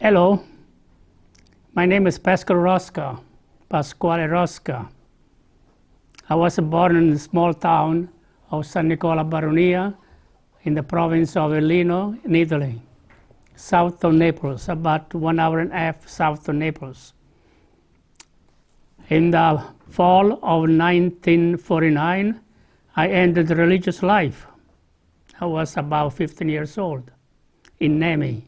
Hello, my name is Paschal Rosca, Paschal Rosca. I was born in the small town of San Nicola Baronia in the province of Avellino in Italy, south of Naples, about 1.5 hours south of Naples. In the fall of 1949, I ended religious life. I was about 15 years old in Nemi.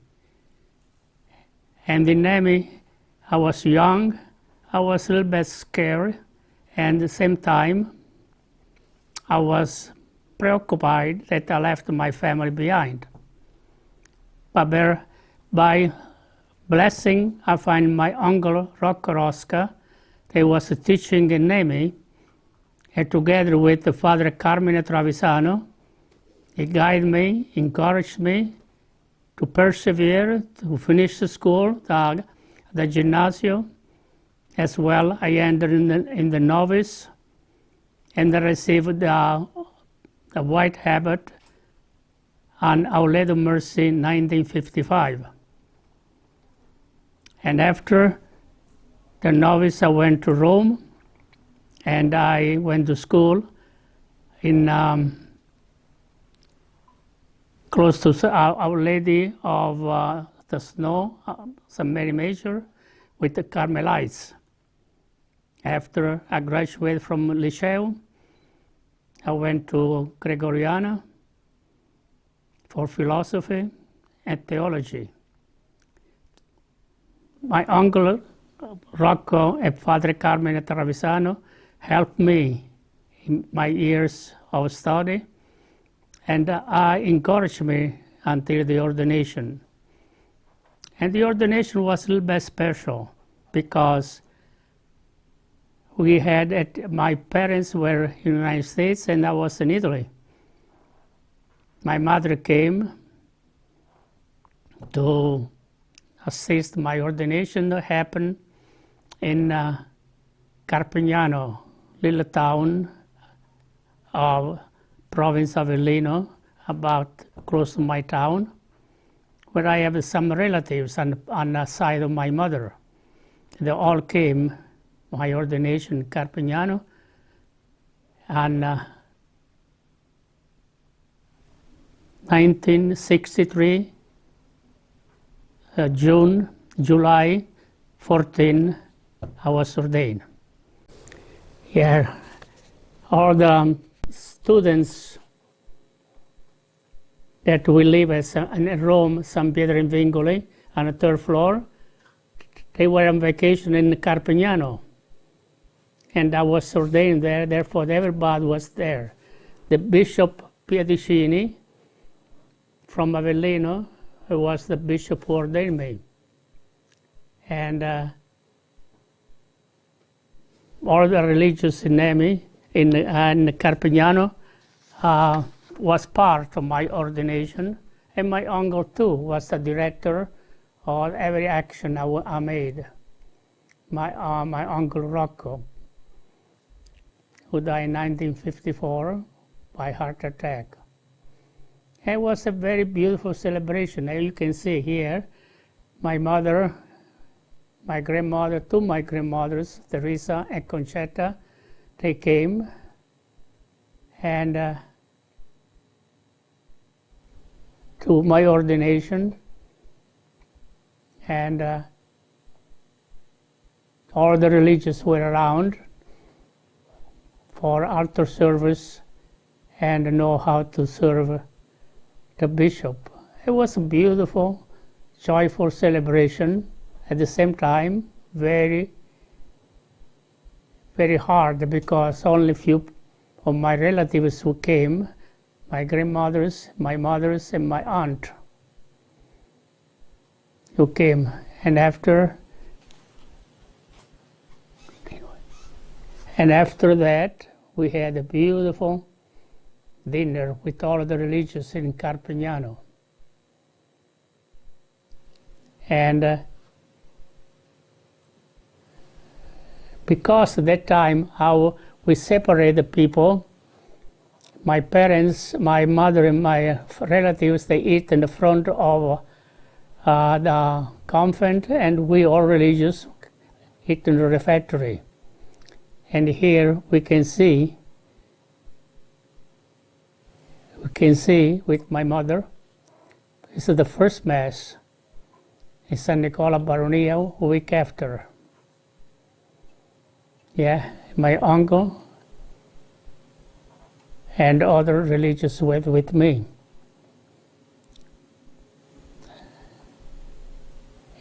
And in Nemi, I was young, I was a little bit scared, and at the same time, I was preoccupied that I left my family behind. But by blessing, I find my uncle Rocco Rosca. He was teaching in Nemi, and together with the Father Carmine Travisano, he guided me, encouraged me to persevere, to finish the school, the gymnasium. As well, I entered in the novice, and I received the white habit on Our Lady of Mercy in 1955. And after the novice, I went to Rome, and I went to school in close to Our Lady of the Snow, St. Mary Major, with the Carmelites. After I graduated from Liceo, I went to Gregoriana for philosophy and theology. My uncle Rocco and Father Carmine Travisano helped me in my years of study, and encouraged me until the ordination. And the ordination was a little bit special because my parents were in the United States and I was in Italy. My mother came to assist my ordination that happened in Carpignano, little town of province of Avellino, about close to my town, where I have some relatives on the side of my mother. They all came, my ordination in Carpignano, on 1963, July 14, I was ordained. Yeah, all the students that we live in Rome, San Pietro in Vincoli, on the third floor, they were on vacation in Carpignano. And I was ordained there, therefore everybody was there. The Bishop Piedicini from Avellino, who was the bishop who ordained me. And all the religious in Nemi, in Carpignano, was part of my ordination, and my uncle too was the director of every action I made. My uncle Rocco, who died in 1954 by heart attack. It was a very beautiful celebration. As you can see here, my mother, my grandmother, two my grandmothers, Teresa and Concetta, they came, and to my ordination, and all the religious were around for altar service and know how to serve the bishop. It was a beautiful, joyful celebration. At the same time, very, very hard, because only few of my relatives who came, my grandmothers, my mothers, and my aunt who came. And after that, we had a beautiful dinner with all the religious in Carpignano. And because at that time how we separated people, my parents, my mother and my relatives, they eat in the front of the convent, and we all religious eat in the refectory. And here we can see with my mother, this is the first Mass in San Nicola Baronia a week after. Yeah, my uncle and other religious were with me.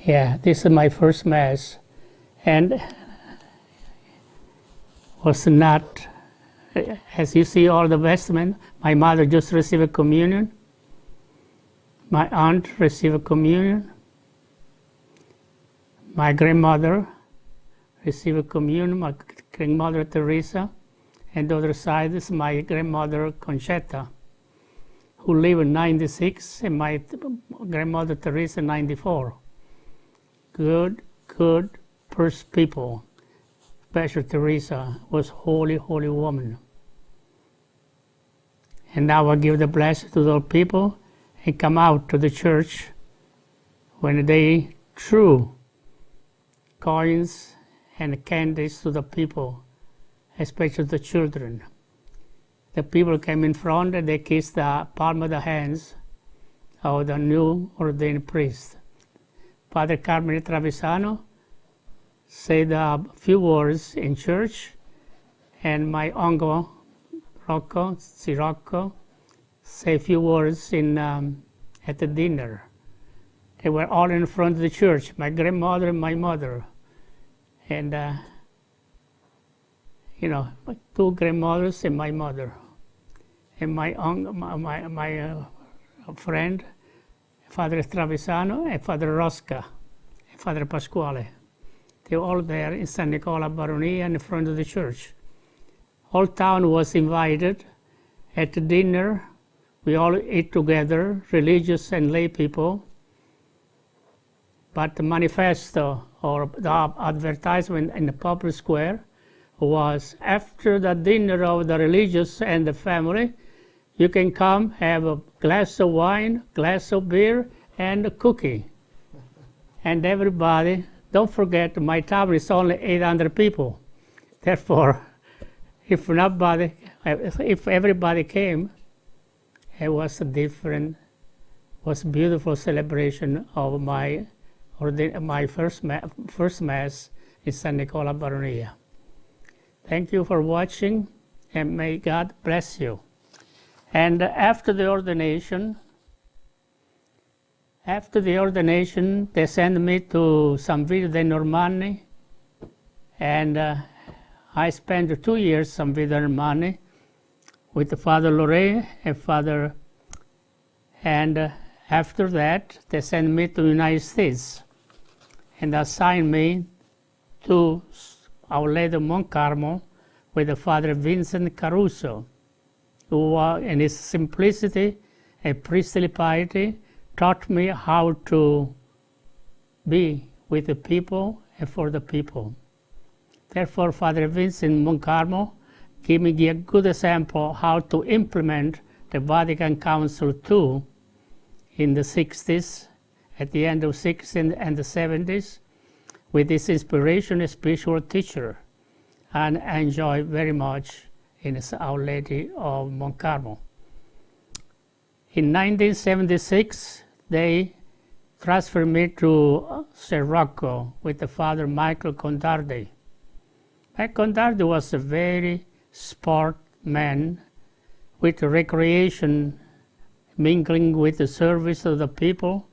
Yeah, this is my first Mass, and was not, as you see all the vestment, my mother just received a communion, my aunt received a communion, my grandmother received a communion, my grandmother Teresa, and the other side is my grandmother Conchetta, who lived in 96, and my grandmother Teresa 94. Good first people. Paschal Teresa was holy woman. And now I give the blessing to those people and come out to the church when they threw coins and candies to the people, especially the children. The people came in front and they kissed the palm of the hands of the new ordained priest. Father Carmen Travisano said a few words in church, and my uncle Rocco, Rocco, said a few words at the dinner. They were all in front of the church, my grandmother and my mother, and two grandmothers and my mother, and my uncle, my friend, Father Travisano and Father Rosca, and Father Pasquale. They were all there in San Nicola Baronia in front of the church. All town was invited at the dinner. We all ate together, religious and lay people. But the manifesto or the advertisement in the public square was, after the dinner of the religious and the family, you can come have a glass of wine, glass of beer, and a cookie. And everybody, don't forget, my table is only 800 people. Therefore, if everybody came, it was a beautiful celebration of my first Mass in San Nicola Baronia. Thank you for watching, and may God bless you. And after the ordination, they sent me to San Vito dei Normanni, and I spent 2 years San Vito dei Normanni with Father Loré and Father, and after that they sent me to the United States and assigned me to Our Lady of Mount Carmel with the Father Vincent Caruso, who in his simplicity and priestly piety taught me how to be with the people and for the people. Therefore, Father Vincent Mount Carmel gave me a good example how to implement the Vatican Council II in the 60s, at the end of 60s and the 70s, with this inspiration, a spiritual teacher, and I enjoy very much in Our Lady of Mount Carmel. In 1976, they transferred me to San Rocco with the Father Michael Condardi. Michael Condardi was a very sport man with recreation, mingling with the service of the people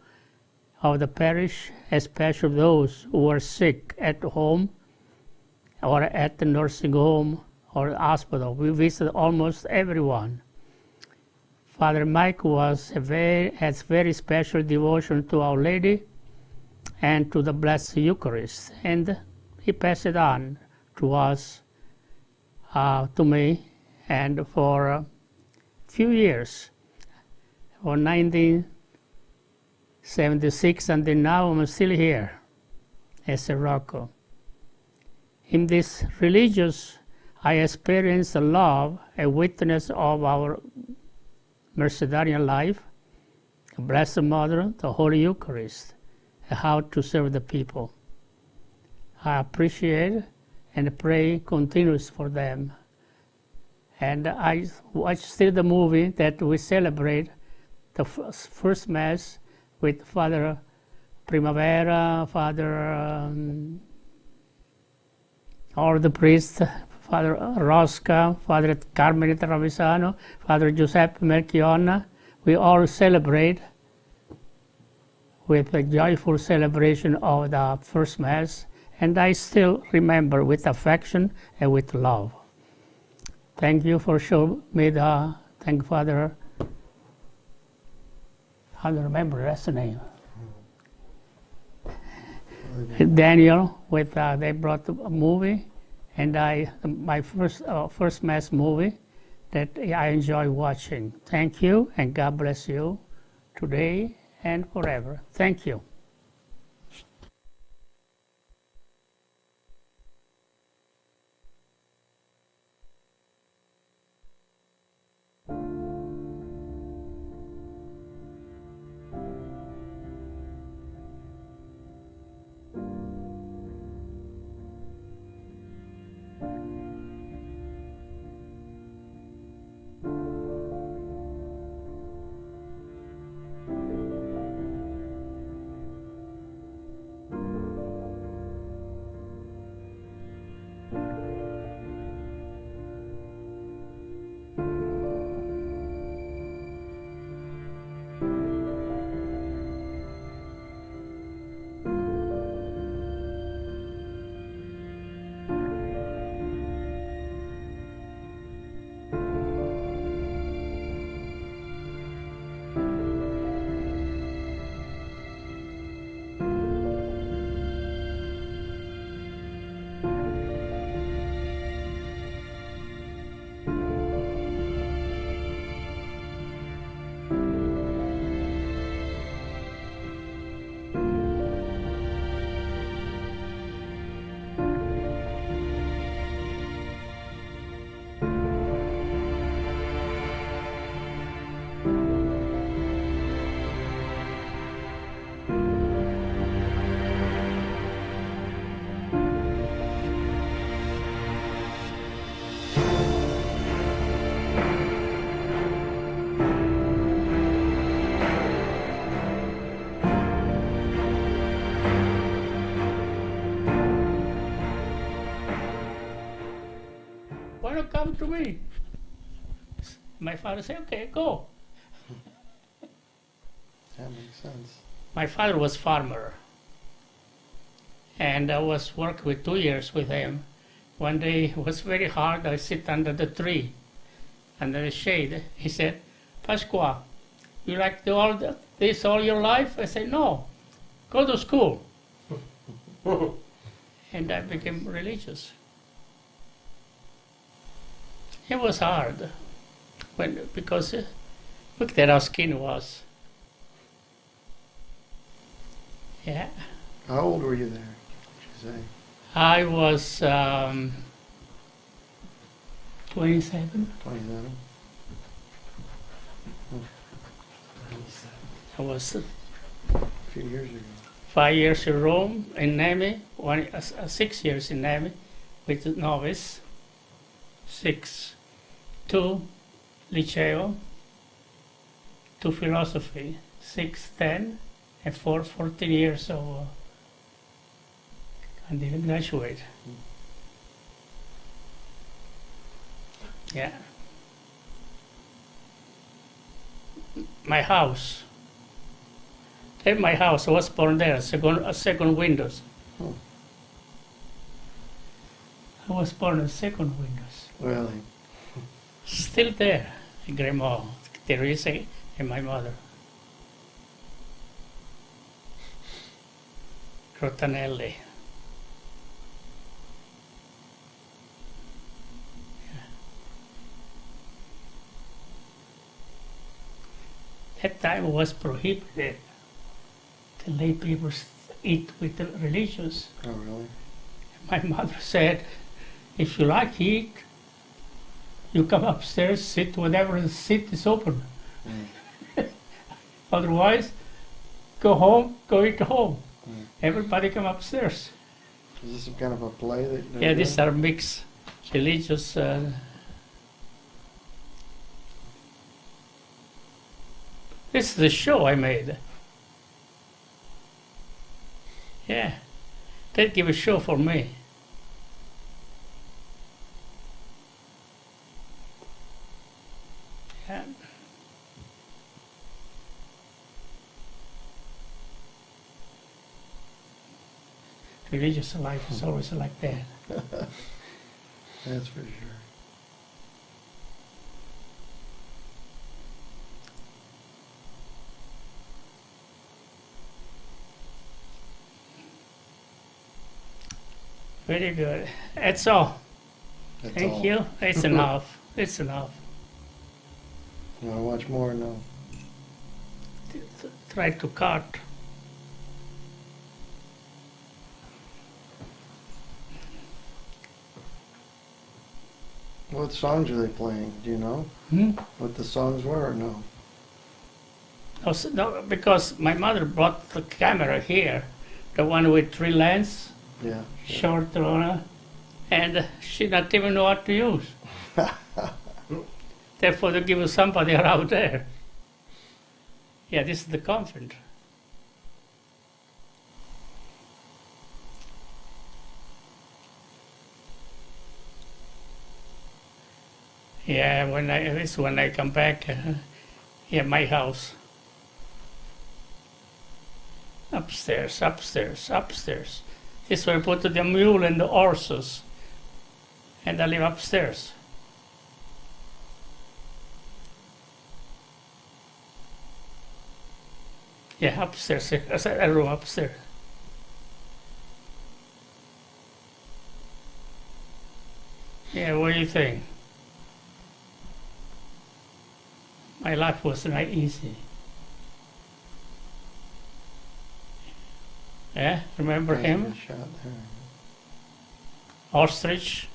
of the parish, especially those who were sick at home or at the nursing home or hospital. We visited almost everyone. Father Mike has very special devotion to Our Lady and to the Blessed Eucharist, and he passed it on to us, to me, and for a few years, for 1976, and then now I'm still here as a Rocco. In this religious, I experienced the love and witness of our Mercedarian life, the Blessed Mother, the Holy Eucharist. how to serve the people. I appreciate and pray continuous for them. And I watch still the movie that we celebrate the first Mass with Father Primavera, Father all the priests, Father Rosca, Father Carmen Travisano, Father Giuseppe Melchionna. We all celebrate with a joyful celebration of the first Mass, and I still remember with affection and with love. Thank you for showing me the, thank Father, I don't remember that's the name. Daniel, with they brought a movie, and my first Mass movie that I enjoy watching. Thank you, and God bless you today and forever. Thank you. Why don't come to me? My father said, okay, go. That makes sense. My father was farmer, and I was working with 2 years with him. One day it was very hard. I sit under the tree, under the shade. He said, Pasqua, you like to do all this all your life? I said, no, go to school. And I became religious. It was hard, because look at how skin was. Yeah. How old were you there? What did you say? I was 27. 27? I was A few years ago. 5 years in Rome, in Nemi, 6 years in Nemi, with novice, 2 liceo, 2 philosophy, 6, 10, and 4, 14 years of I didn't graduate. Yeah. My house. In my house, I was born there, second windows. Oh. I was born in second windows. Really? Still there, Grandma, Teresa, and my mother. Rotanelli. That time was prohibited to lay people eat with the religious. Oh, really? My mother said, if you like eat, you come upstairs, sit whenever the seat is open. Mm. Otherwise, go home, go eat home. Everybody come upstairs. Is this some kind of a play that they're Yeah, these doing? are mixed religious. This is the show I made. Yeah, they give a show for me. Yeah. Religious life is always like that. That's for sure. Very good. That's all. That's Thank all. you. It's enough. It's enough. You want to watch more? No. Try to cut. What songs are they playing? Do you know what the songs were or no? No, because my mother brought the camera here, the one with 3 lens, Yeah. short runner, and she not even know what to use. Therefore, they give us somebody around there. Yeah, this is the convent. Yeah, when I come back, yeah, my house. Upstairs, upstairs, upstairs. This is where I put the mule and the horses, and I live upstairs. Yeah, upstairs. A room upstairs. Yeah, what do you think? My life was not easy. Yeah, remember That's a him? good shot there. Ostrich.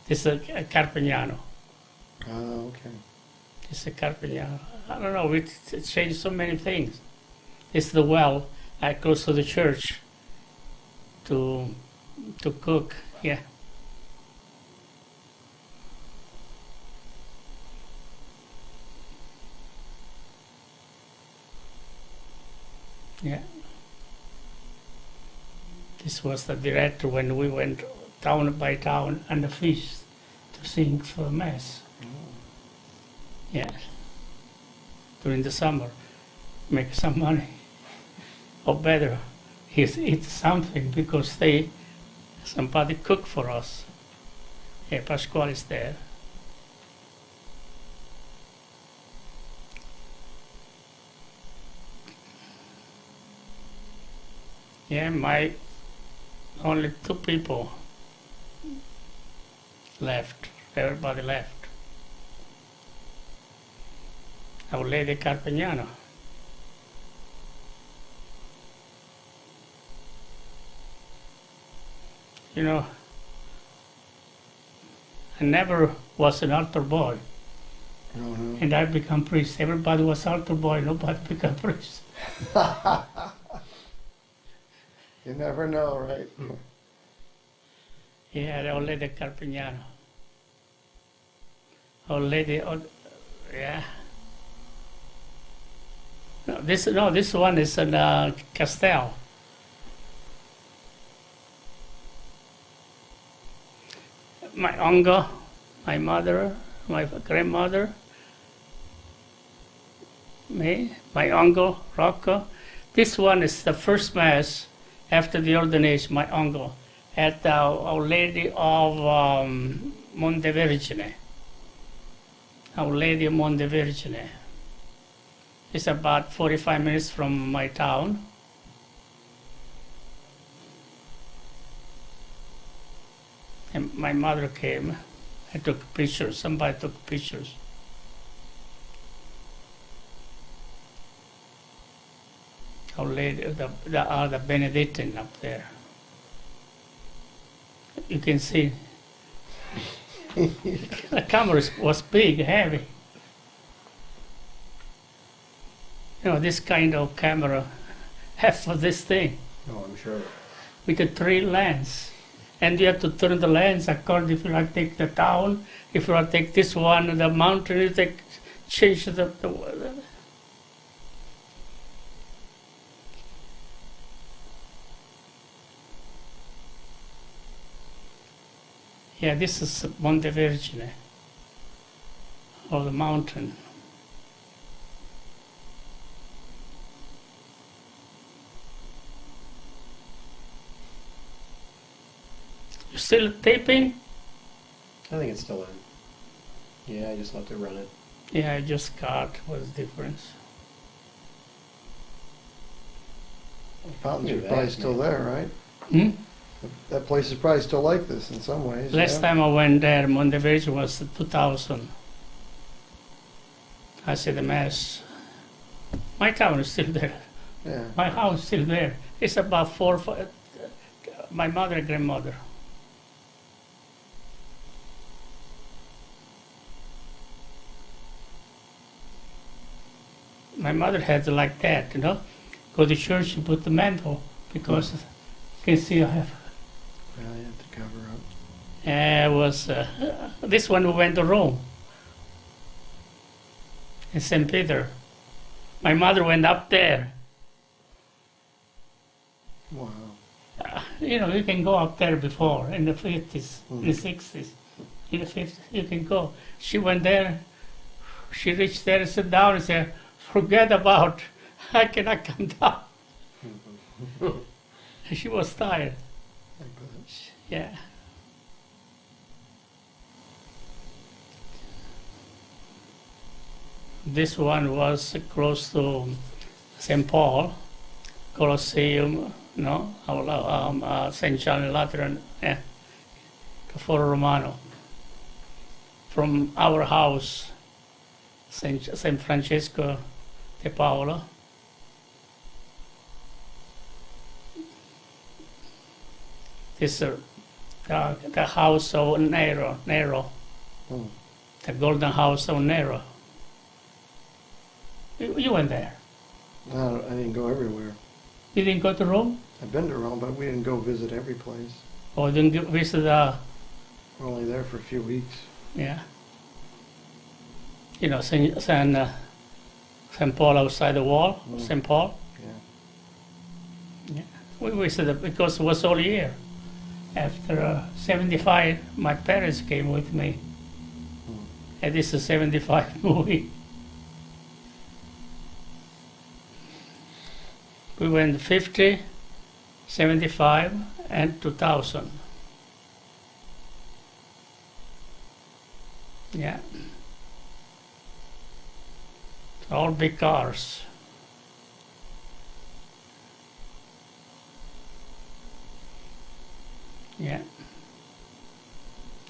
This is a Carpignano. Oh, okay. This is a Carpignano. I don't know, it changed so many things. This is the well close to the church to cook. Yeah. Yeah. This was the director when we went town by town and the feast to sing for mass. Yeah. During the summer, make some money. Or better, eat something because somebody cook for us. Yeah, Paschal is there. Yeah, my only 2 people left. Everybody left. Our Lady Carpignano. You know, I never was an altar boy, No. and I become priest. Everybody was altar boy, nobody become priest. You never know, right? Yeah, the old Lady Carpignano. Old Lady, yeah. No, this one is in Castel. My uncle, my mother, my grandmother, me, my uncle, Rocco. This one is the first mass after the ordination, my uncle, at Our Lady of Montevergine. Our Lady of Montevergine. It's about 45 minutes from my town. And my mother came. I took pictures. Somebody took pictures. Our Lady, the Benedictine up there. You can see the camera was big, heavy. You know, this kind of camera half of this thing Oh, I'm sure. with the 3 lanes. And you have to turn the lanes according if you like take the town, if you like take this one, the mountain, you take change the yeah, this is Monte Vergine, or the mountain. You still taping? I think it's still in. Yeah, I just left it run it. Yeah, I just got what's the difference. The fountains Look are at probably that, still man. there, right? Hmm? That place is probably still like this in some ways. Last yeah? time I went there, Monte Vergine was 2000. I said the mass. My town is still there. Yeah. My house is still there. It's about 4, 5, my mother and grandmother. My mother had like that, you know. Go to church and put the mantle because you can see I have. Yeah, you have to cover up. It was this one we went to Rome in St. Peter. My mother went up there. Wow. You know, you can go up there before in the 50s, in the 60s, in the 50s, you can go. She went there, she reached there and sat down and said, forget about, I cannot come down. She was tired. I bet. Yeah. This one was close to St. Paul, Colosseum, no, St. John Lateran, Foro Romano. From our house, St. Francesco de Paolo. This the house of Nero, Hmm. the golden house of Nero. You went there. No, I didn't go everywhere. You didn't go to Rome? I've been to Rome, but we didn't go visit every place. Or didn't visit We're only there for a few weeks. yeah. You know, St. Paul outside the wall, Mm. St. Paul. Yeah. We visited because it was all year. After 75, my parents came with me. Mm. And this is 75 movie. We went 50, 75, and 2000. Yeah. All big cars. Yeah.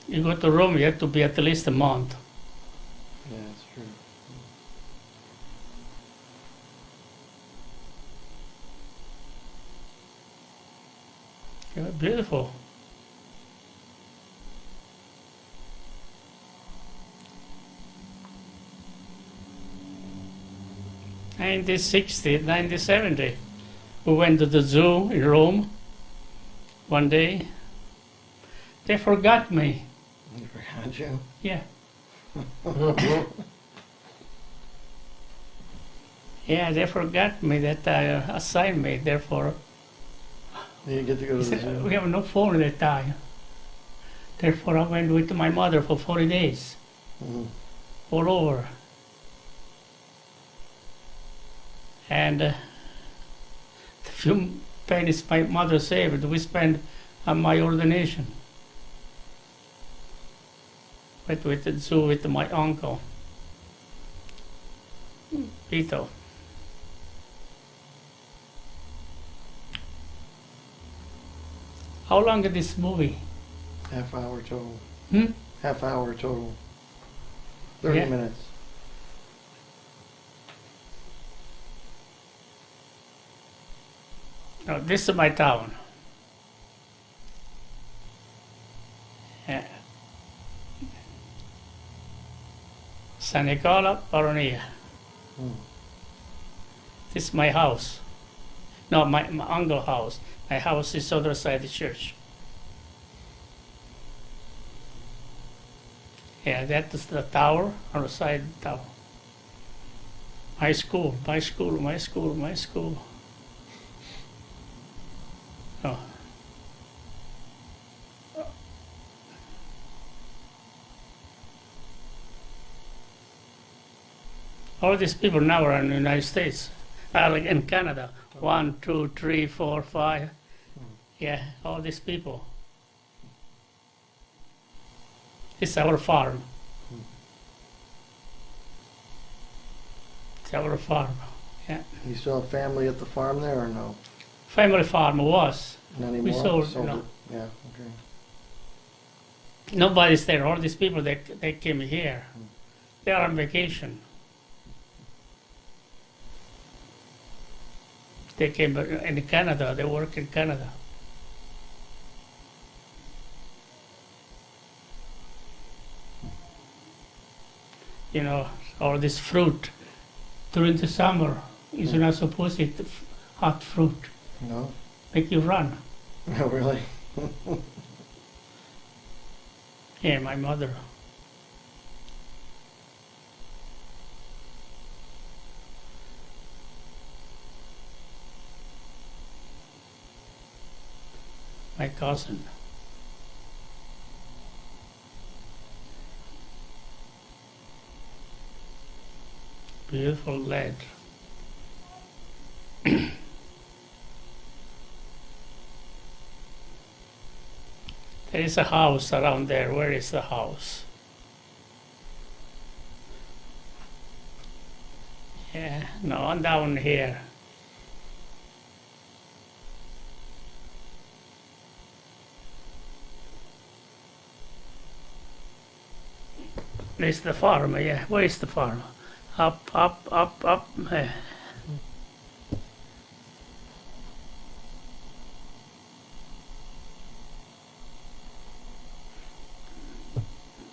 You go to Rome, you have to be at least a month. Yeah, that's true. Yeah, beautiful. '60, 1970, we went to the zoo in Rome one day. They forgot me. You forgot you? Yeah. Yeah, they forgot me that I assigned me. Therefore, You didn't get to go he to the said, zoo? we have no phone at that time. Therefore, I went with my mother for 40 days, Mhm. all over. And the few pennies my mother saved, we spent on my ordination. Went with the zoo with my uncle, Vito. How long is this movie? Half hour total. Hmm? Half hour total. 30 Yeah. minutes. No, this is my town. Yeah. San Nicola Baronia. Hmm. This is my house. No, my uncle's house. My house is other side of the church. Yeah, that is the tower on the side of the tower. My school, my school, my school, my school. Oh. All these people now are in the United States, like in Canada. 1, 2, 3, 4, 5. Yeah, all these people. It's our farm. It's our farm. Yeah. You still have family at the farm there or no? Family farm was. Not anymore? We sold, no. it? Yeah, okay. Nobody's there. All these people, they came here. They are on vacation. They came in Canada. They work in Canada. You know, all this fruit during the summer, you're not supposed to eat hot fruit. No? Make you run. No, really? Yeah, my mother. My cousin. Beautiful lad. There is a house around there. Where is the house? Yeah, no, down here. There's the farm, yeah. Where is the farm? Up, up, up, up.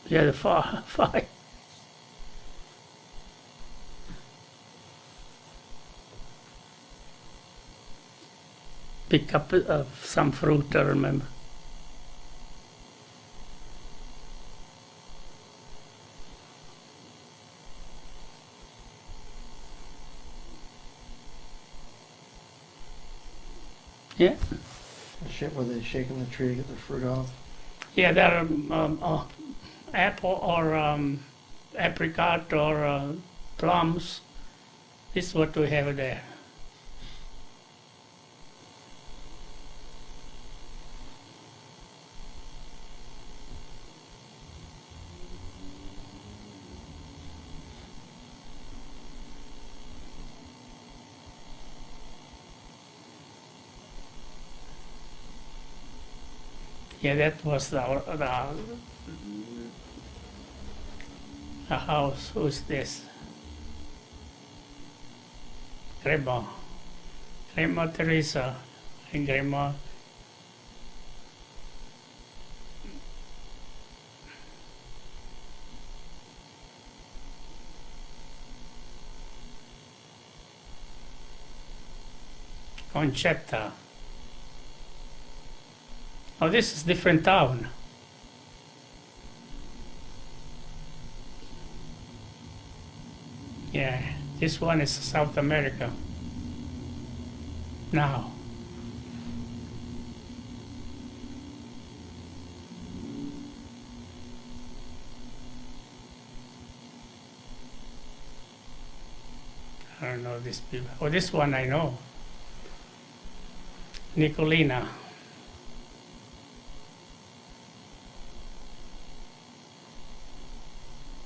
Yeah, the far. Pick up some fruit, I remember. Yeah. Were they shaking the tree to get the fruit off? Yeah, there are apple or apricot or plums. This is what we have there. Yeah, that was the house. Who's this? Grandma Teresa and Grandma Conchetta. Oh, this is different town. Yeah, this one is South America. Now. I don't know these people. Oh, this one I know. Nicolina.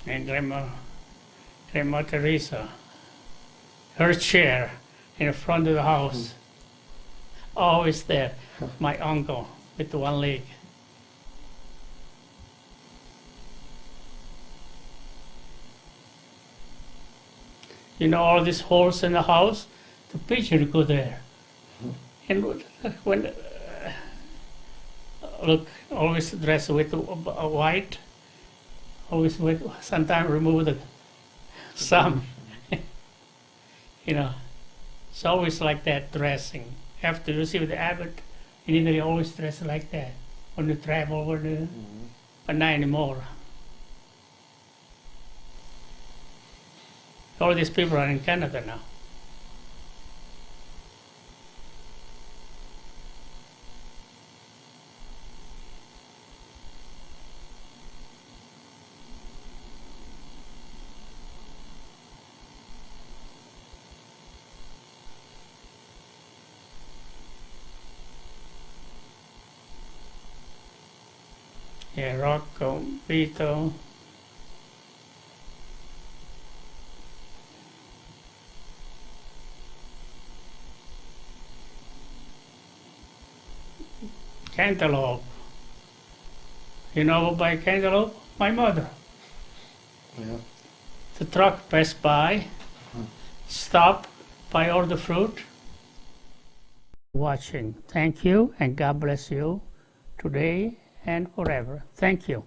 And Grandma Teresa, her chair in the front of the house, always there. My uncle with one leg. You know all these holes in the house, the pigeon go there. And when look, always dressed with white. Always with, sometimes remove some, you know, It's always like that dressing. After you see the abbot, in Italy, always dress like that when you travel, but not anymore. All these people are in Canada now. Yeah, Rocco, Vito. Cantaloupe. You know by cantaloupe? My mother. Yeah. The truck passed by, stopped, buy all the fruit. Watching. Thank you and God bless you today and forever. Thank you.